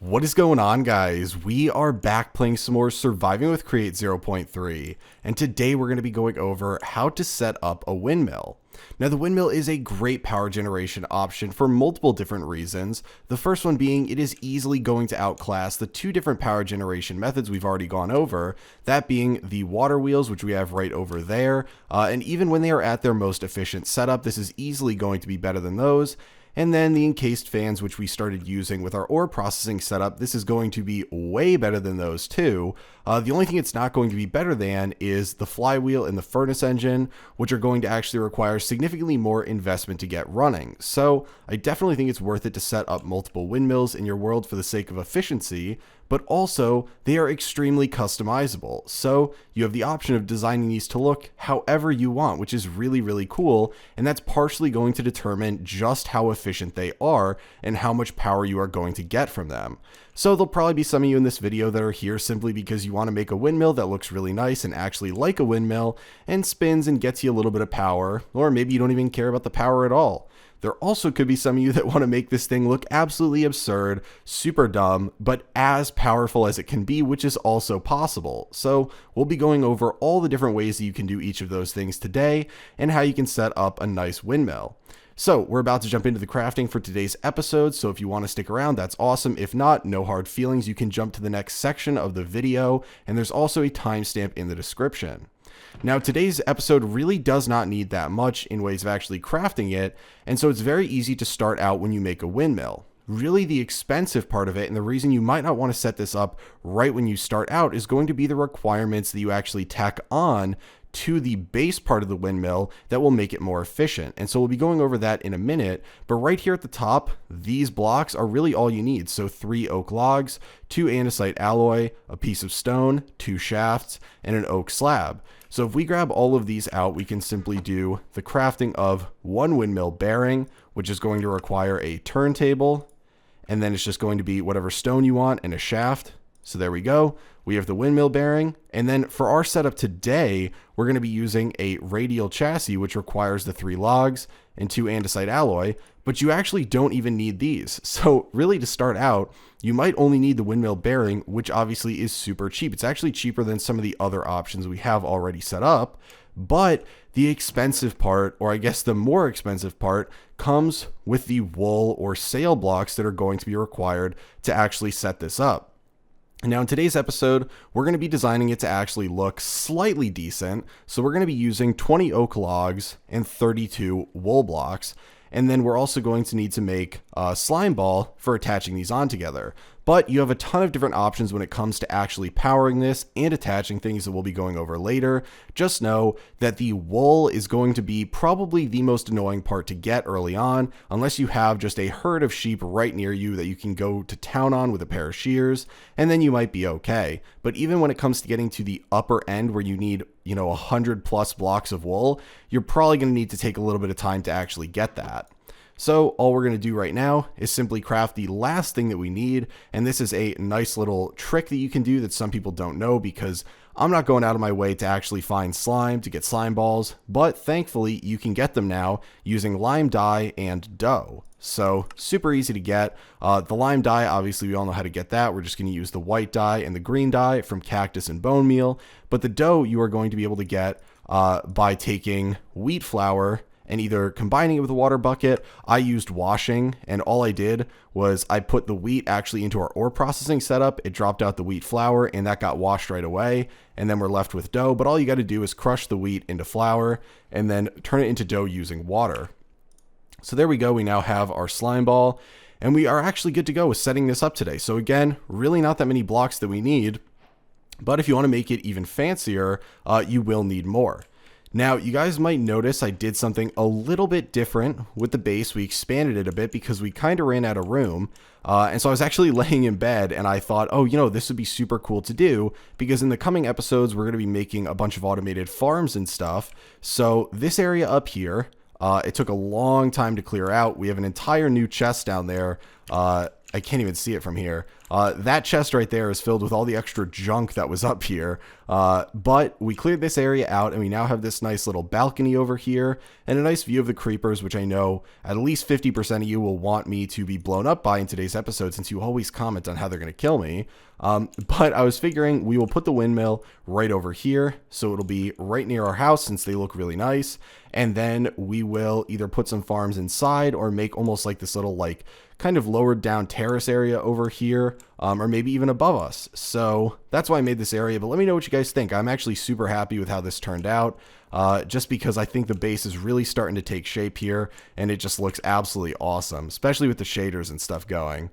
What is going on, guys? We are back playing some more Surviving with Create 0.3, and today we're going to be going over how to set up a windmill. Now, the windmill is a great power generation option for multiple different reasons. The first one being it is easily going to outclass the two different power generation methods we've already gone over, that being the water wheels, which we have right over there, and even when they are at their most efficient setup, this is easily going to be better than those. And then the encased fans, which we started using with our ore processing setup, this is going to be way better than those too. The only thing it's not going to be better than is the flywheel and the furnace engine, which are going to actually require significantly more investment to get running. So I definitely think it's worth it to set up multiple windmills in your world for the sake of efficiency, but also they are extremely customizable. So you have the option of designing these to look however you want, which is really, really cool. And that's partially going to determine just how efficient they are and how much power you are going to get from them. So there'll probably be some of you in this video that are here simply because you want to make a windmill that looks really nice and actually like a windmill and spins and gets you a little bit of power, or maybe you don't even care about the power at all. There also could be some of you that want to make this thing look absolutely absurd, super dumb, but as powerful as it can be, which is also possible. So we'll be going over all the different ways that you can do each of those things today and how you can set up a nice windmill. So we're about to jump into the crafting for today's episode, so if you want to stick around, that's awesome. If not, no hard feelings, you can jump to the next section of the video, and there's also a timestamp in the description. Now, today's episode really does not need that much in ways of actually crafting it, and so it's very easy to start out when you make a windmill. Really, the expensive part of it, and the reason you might not want to set this up right when you start out, is going to be the requirements that you actually tack on to the base part of the windmill that will make it more efficient. And so we'll be going over that in a minute, but right here at the top, these blocks are really all you need. So 3 oak logs, 2 andesite alloy, a piece of stone, 2 shafts, and an oak slab. So if we grab all of these out, we can simply do the crafting of 1 windmill bearing, which is going to require a turntable, and then it's just going to be whatever stone you want and a shaft. So there we go. We have the windmill bearing. And then for our setup today, we're going to be using a radial chassis, which requires the 3 logs and 2 andesite alloy, but you actually don't even need these. So really, to start out, you might only need the windmill bearing, which obviously is super cheap. It's actually cheaper than some of the other options we have already set up. But the expensive part, or I guess the more expensive part, comes with the wool or sail blocks that are going to be required to actually set this up. Now in today's episode, we're going to be designing it to actually look slightly decent. So we're going to be using 20 oak logs and 32 wool blocks. And then we're also going to need to make a slime ball for attaching these on together. But you have a ton of different options when it comes to actually powering this and attaching things that we'll be going over later. Just know that the wool is going to be probably the most annoying part to get early on, unless you have just a herd of sheep right near you that you can go to town on with a pair of shears, and then you might be okay. But even when it comes to getting to the upper end where you need 100 plus blocks of wool, you're probably going to need to take a little bit of time to actually get that. So all we're going to do right now is simply craft the last thing that we need. And this is a nice little trick that you can do that some people don't know, because I'm not going out of my way to actually find slime to get slime balls, but thankfully you can get them now using lime dye and dough. So super easy to get. The lime dye, obviously we all know how to get that. We're just going to use the white dye and the green dye from cactus and bone meal. But the dough you are going to be able to get by taking wheat flour and either combining it with a water bucket. I used washing, and all I did was I put the wheat actually into our ore processing setup. It dropped out the wheat flour, and that got washed right away. And then we're left with dough. But all you got to do is crush the wheat into flour and then turn it into dough using water. So there we go. We now have our slime ball, and we are actually good to go with setting this up today. So again, really not that many blocks that we need. But if you want to make it even fancier, you will need more. Now, you guys might notice I did something a little bit different with the base. We expanded it a bit because we kind of ran out of room. And so I was actually laying in bed and I thought, this would be super cool to do, because in the coming episodes, we're going to be making a bunch of automated farms and stuff. So this area up here, it took a long time to clear out. We have an entire new chest down there I can't even see it from here. That chest right there is filled with all the extra junk that was up here. But we cleared this area out, and we now have this nice little balcony over here and a nice view of the creepers, which I know at least 50% of you will want me to be blown up by in today's episode, since you always comment on how they're going to kill me. But I was figuring we will put the windmill right over here, so it'll be right near our house since they look really nice. And then we will either put some farms inside or make almost like this little like kind of lowered down terrace area over here, or maybe even above us. So that's why I made this area, but let me know what you guys think. I'm actually super happy with how this turned out, just because I think the base is really starting to take shape here, and it just looks absolutely awesome, especially with the shaders and stuff going.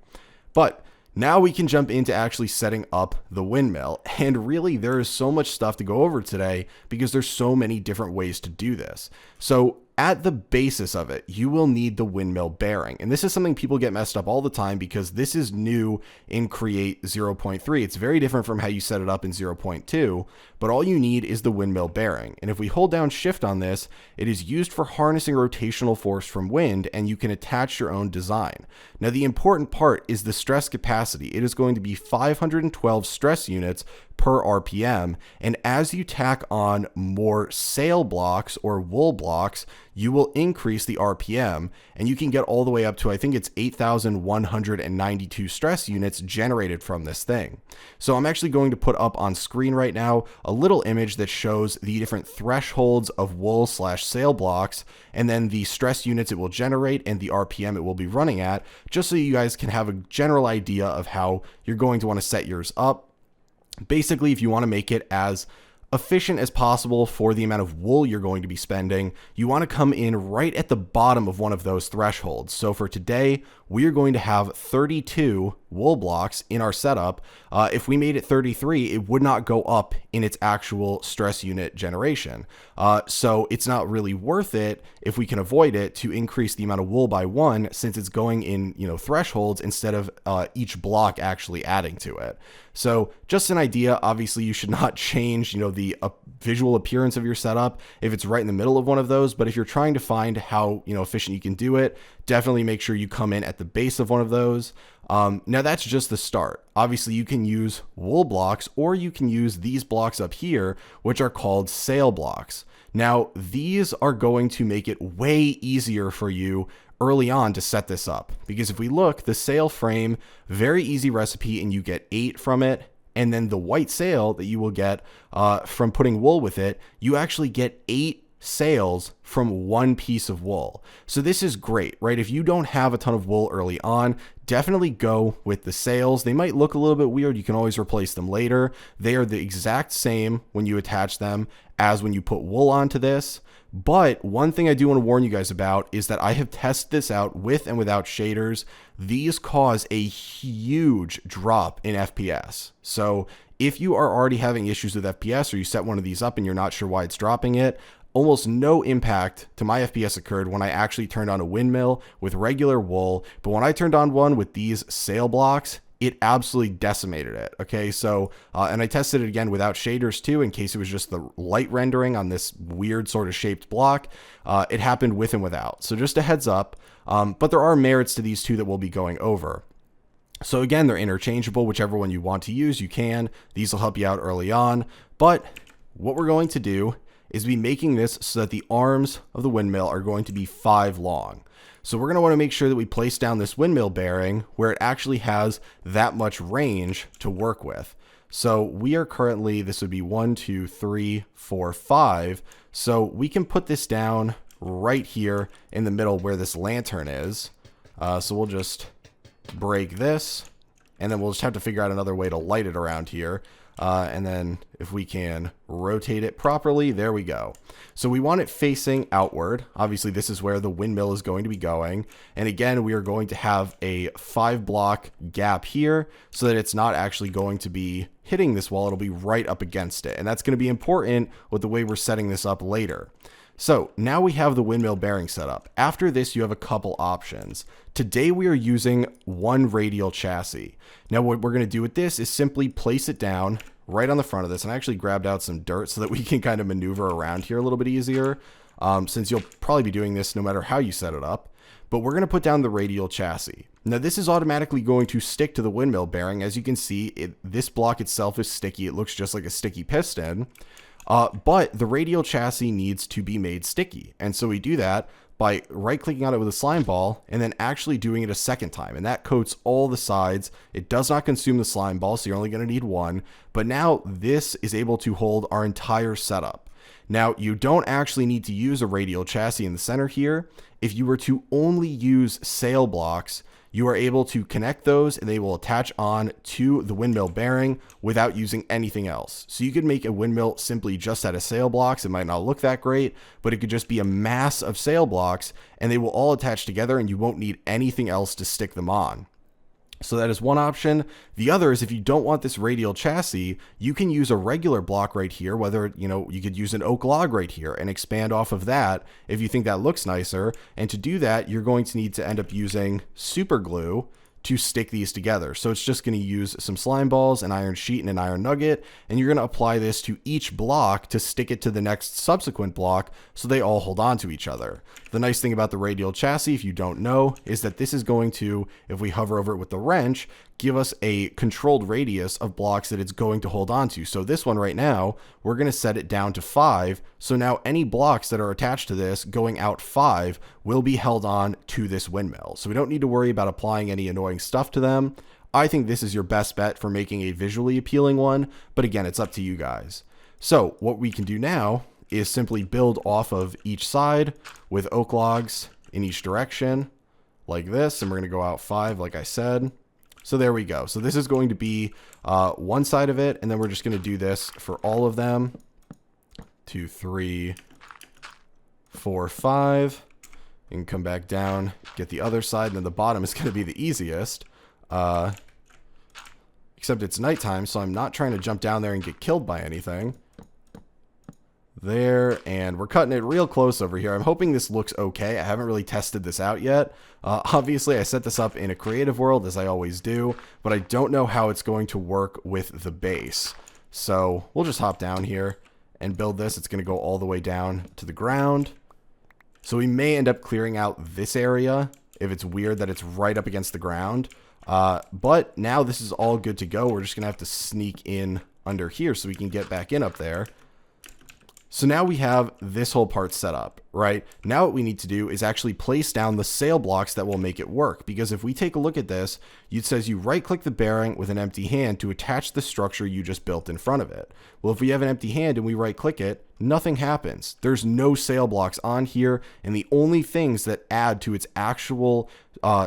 But now we can jump into actually setting up the windmill, and really there is so much stuff to go over today because there's so many different ways to do this. So at the basis of it, you will need the windmill bearing. And this is something people get messed up all the time because this is new in Create 0.3. It's very different from how you set it up in 0.2, but all you need is the windmill bearing. And if we hold down Shift on this, it is used for harnessing rotational force from wind, and you can attach your own design. Now, the important part is the stress capacity. It is going to be 512 stress units per RPM, and as you tack on more sail blocks or wool blocks, you will increase the RPM, and you can get all the way up to, I think it's 8,192 stress units generated from this thing. So I'm actually going to put up on screen right now a little image that shows the different thresholds of wool / sail blocks, and then the stress units it will generate and the RPM it will be running at, just so you guys can have a general idea of how you're going to want to set yours up. Basically, if you want to make it as efficient as possible for the amount of wool you're going to be spending, you want to come in right at the bottom of one of those thresholds. So for today, we are going to have 32 wool blocks in our setup. If we made it 33, it would not go up in its actual stress unit generation. So it's not really worth it, if we can avoid it, to increase the amount of wool by 1, since it's going in, thresholds instead of each block actually adding to it. So just an idea. Obviously, you should not change, the visual appearance of your setup if it's right in the middle of one of those. But if you're trying to find how, efficient you can do it, definitely make sure you come in at the base of one of those. Now that's just the start. Obviously, you can use wool blocks, or you can use these blocks up here, which are called sail blocks. Now, these are going to make it way easier for you early on to set this up, because if we look, the sail frame, very easy recipe, and you get 8 from it. And then the white sail that you will get from putting wool with it, you actually get 8 sails from one piece of wool. So this is great, right? If you don't have a ton of wool early on, definitely go with the sails. They might look a little bit weird. You can always replace them later. They are the exact same when you attach them as when you put wool onto this. But one thing I do want to warn you guys about is that I have tested this out with and without shaders. These cause a huge drop in FPS. So if you are already having issues with FPS, or you set one of these up and you're not sure why it's dropping it, almost no impact to my FPS occurred when I actually turned on a windmill with regular wool. But when I turned on one with these sail blocks, it absolutely decimated it. Okay, so, and I tested it again without shaders too, in case it was just the light rendering on this weird sort of shaped block. It happened with and without. So just a heads up, but there are merits to these two that we'll be going over. So again, they're interchangeable. Whichever one you want to use, you can. These will help you out early on. But what we're going to do is be making this so that the arms of the windmill are going to be 5 long. So we're going to want to make sure that we place down this windmill bearing where it actually has that much range to work with. So we are currently, this would be 1, 2, 3, 4, 5. So we can put this down right here in the middle where this lantern is. So we'll just break this, and then we'll just have to figure out another way to light it around here. And then if we can rotate it properly, there we go. So we want it facing outward. Obviously, this is where the windmill is going to be going. And again, we are going to have a 5 block gap here so that it's not actually going to be hitting this wall. It'll be right up against it. And that's going to be important with the way we're setting this up later. So now we have the windmill bearing set up. After this, you have a couple options. Today we are using one radial chassis. Now what we're going to do with this is simply place it down right on the front of this. And I actually grabbed out some dirt so that we can kind of maneuver around here a little bit easier, since you'll probably be doing this no matter how you set it up. but we're going to put down the radial chassis. Now this is automatically going to stick to the windmill bearing. As you can see, this block itself is sticky. It looks just like a sticky piston, but the radial chassis needs to be made sticky. And so we do that by right-clicking on it with a slime ball and then actually doing it a second time. And that coats all the sides. It does not consume the slime ball, so you're only going to need one. But now this is able to hold our entire setup. Now, you don't actually need to use a radial chassis in the center here. If you were to only use sail blocks, you are able to connect those and they will attach on to the windmill bearing without using anything else. So you could make a windmill simply just out of sail blocks. It might not look that great, but it could just be a mass of sail blocks and they will all attach together and you won't need anything else to stick them on. So that is one option. The other is if you don't want this radial chassis, you can use a regular block right here, whether, you could use an oak log right here and expand off of that if you think that looks nicer. And to do that, you're going to need to end up using super glue to stick these together. So it's just going to use some slime balls, an iron sheet, and an iron nugget, and you're going to apply this to each block to stick it to the next subsequent block so they all hold on to each other. The nice thing about the radial chassis, if you don't know, is that this is going to, if we hover over it with the wrench, give us a controlled radius of blocks that it's going to hold on to. So this one right now, we're going to set it down to 5. So now any blocks that are attached to this going out 5 will be held on to this windmill. So we don't need to worry about applying any annoying stuff to them. I think this is your best bet for making a visually appealing one, but again, it's up to you guys. So what we can do now is simply build off of each side with oak logs in each direction like this, and we're going to go out 5 like I said. So there we go. So this is going to be one side of it, and then we're just going to do this for all of them. 2, 3, 4, 5. You can come back down, get the other side, and then the bottom is going to be the easiest. Except it's nighttime, so I'm not trying to jump down there and get killed by anything. There, and we're cutting it real close over here. I'm hoping this looks okay. I haven't really tested this out yet. Obviously, I set this up in a creative world, as I always do, but I don't know how it's going to work with the base. So we'll just hop down here and build this. It's going to go all the way down to the ground. So we may end up clearing out this area if it's weird that it's right up against the ground. But now this is all good to go. We're just going to have to sneak in under here so we can get back in up there. So now we have this whole part set up, right? Now what we need to do is actually place down the sail blocks that will make it work. Because if we take a look at this, it says you right click the bearing with an empty hand to attach the structure you just built in front of it. Well, if we have an empty hand and we right click it, nothing happens. There's no sail blocks on here. And the only things that add to its actual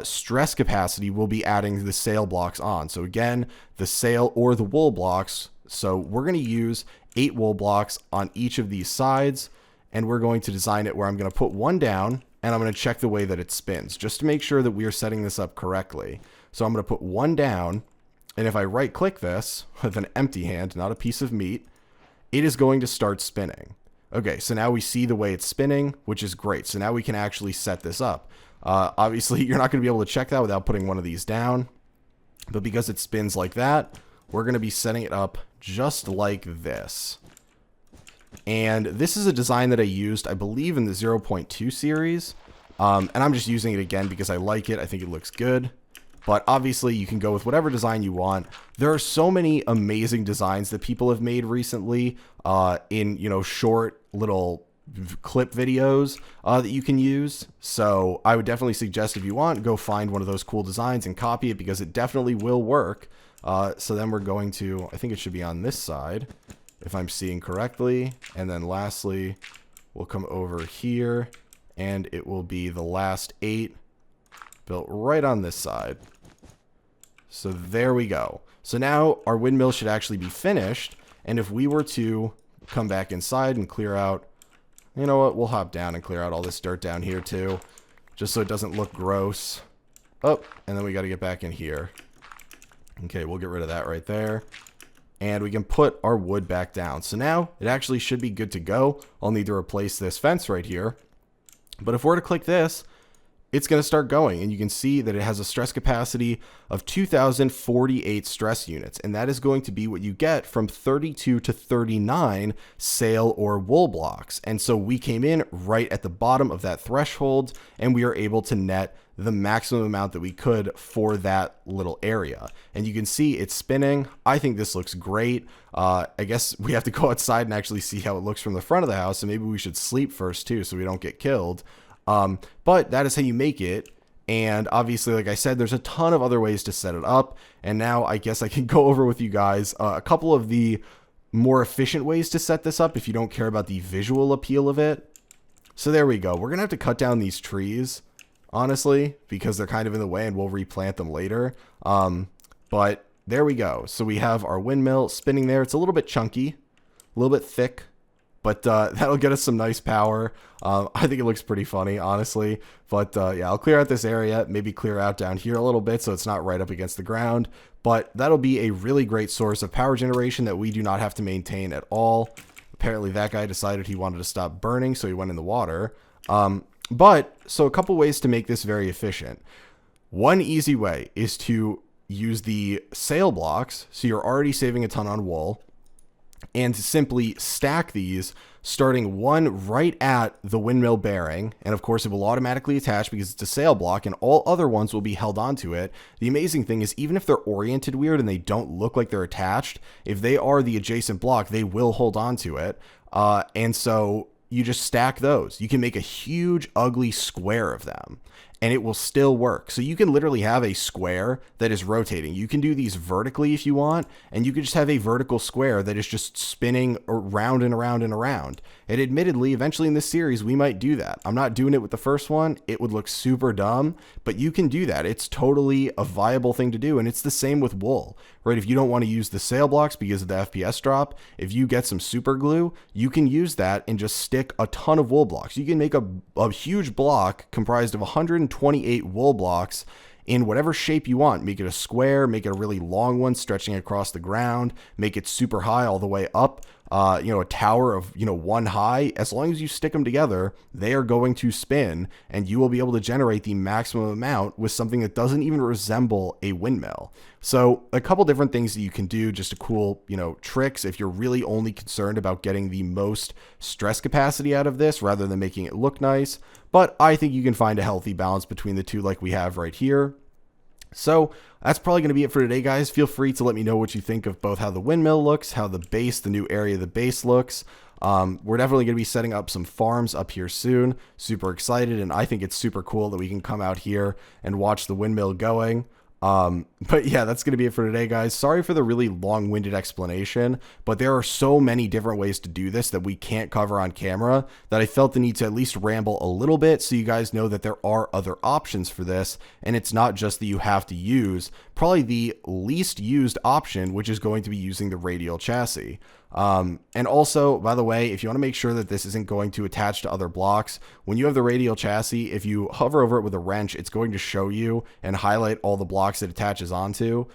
stress capacity will be adding the sail blocks on. So again, the sail or the wool blocks. So we're going to use 8 wool blocks on each of these sides, and we're going to design it where I'm going to put one down and I'm going to check the way that it spins just to make sure that we are setting this up correctly. So I'm going to put one down, and if I right click this with an empty hand, not a piece of meat, it is going to start spinning. Okay, so now we see the way it's spinning, which is great. So now we can actually set this up. Obviously, you're not going to be able to check that without putting one of these down, but because it spins like that, we're going to be setting it up just like this. And this is a design that I used, I believe, in the 0.2 series. And I'm just using it again because I like it. I think it looks good. But obviously, you can go with whatever design you want. There are so many amazing designs that people have made recently in, short little clip videos that you can use. So I would definitely suggest, if you want, go find one of those cool designs and copy it because it definitely will work. So then we're going to, I think it should be on this side, if I'm seeing correctly. And then lastly, we'll come over here and it will be the last 8 built right on this side. So there we go. So now our windmill should actually be finished. And if we were to come back inside and clear out, you know what, we'll hop down and clear out all this dirt down here too, just so it doesn't look gross. Oh, and then we got to get back in here. Okay, we'll get rid of that right there. And we can put our wood back down. So now it actually should be good to go. I'll need to replace this fence right here. But if we're to click this, it's going to start going, and you can see that it has a stress capacity of 2,048 stress units, and that is going to be what you get from 32 to 39 sail or wool blocks. And so we came in right at the bottom of that threshold, and we are able to net the maximum amount that we could for that little area. And you can see it's spinning. I think this looks great. I guess we have to go outside and actually see how it looks from the front of the house, and maybe we should sleep first too so we don't get killed. But that is how you make it. And obviously, like I said, there's a ton of other ways to set it up. And now I guess I can go over with you guys a couple of the more efficient ways to set this up if you don't care about the visual appeal of it. So there we go. We're going to have to cut down these trees, honestly, because they're kind of in the way, and we'll replant them later. But there we go. So we have our windmill spinning there. It's a little bit chunky, a little bit thick, but that'll get us some nice power. I think it looks pretty funny, honestly. But yeah, I'll clear out this area, maybe clear out down here a little bit so it's not right up against the ground. But that'll be a really great source of power generation that we do not have to maintain at all. Apparently that guy decided he wanted to stop burning, so he went in the water. So a couple ways to make this very efficient. One easy way is to use the sail blocks, so you're already saving a ton on wool, and to simply stack these, starting one right at the windmill bearing, and of course it will automatically attach because it's a sail block, and all other ones will be held onto it. The amazing thing is, even if they're oriented weird and they don't look like they're attached, if they are the adjacent block, they will hold onto it. And so you just stack those. You can make a huge, ugly square of them, and it will still work. So you can literally have a square that is rotating. You can do these vertically if you want, and you can just have a vertical square that is just spinning around and around and around. And admittedly, eventually in this series, we might do that. I'm not doing it with the first one. It would look super dumb, but you can do that. It's totally a viable thing to do, and it's the same with wool, right? If you don't want to use the sail blocks because of the FPS drop, if you get some super glue, you can use that and just stick a ton of wool blocks. You can make a huge block comprised of 128 wool blocks in whatever shape you want. Make it a square, make it a really long one stretching across the ground, make it super high all the way up, a tower of, one high. As long as you stick them together, they are going to spin, and you will be able to generate the maximum amount with something that doesn't even resemble a windmill. So a couple different things that you can do, just a cool, tricks if you're really only concerned about getting the most stress capacity out of this rather than making it look nice. But I think you can find a healthy balance between the two like we have right here. So that's probably going to be it for today, guys. Feel free to let me know what you think of both how the windmill looks, how the new area of the base looks. We're definitely going to be setting up some farms up here soon. Super excited, and I think it's super cool that we can come out here and watch the windmill going. But yeah, that's going to be it for today, guys. Sorry for the really long-winded explanation, but there are so many different ways to do this that we can't cover on camera that I felt the need to at least ramble a little bit so you guys know that there are other options for this, and it's not just that you have to use probably the least used option, which is going to be using the radial chassis. And also, by the way, if you want to make sure that this isn't going to attach to other blocks, when you have the radial chassis, if you hover over it with a wrench, it's going to show you and highlight all the blocks it attaches onto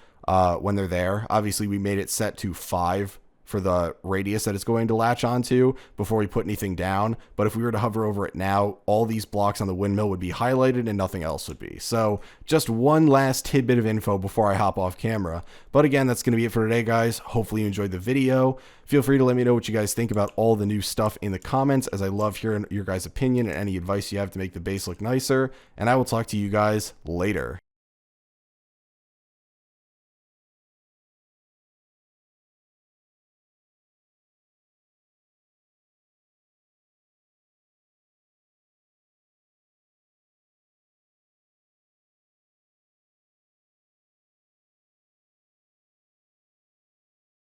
when they're there. Obviously, we made it set to 5 for the radius that it's going to latch onto before we put anything down. But if we were to hover over it now, all these blocks on the windmill would be highlighted and nothing else would be. So just one last tidbit of info before I hop off camera. But again, that's going to be it for today, guys. Hopefully you enjoyed the video. Feel free to let me know what you guys think about all the new stuff in the comments, as I love hearing your guys' opinion and any advice you have to make the base look nicer. And I will talk to you guys later.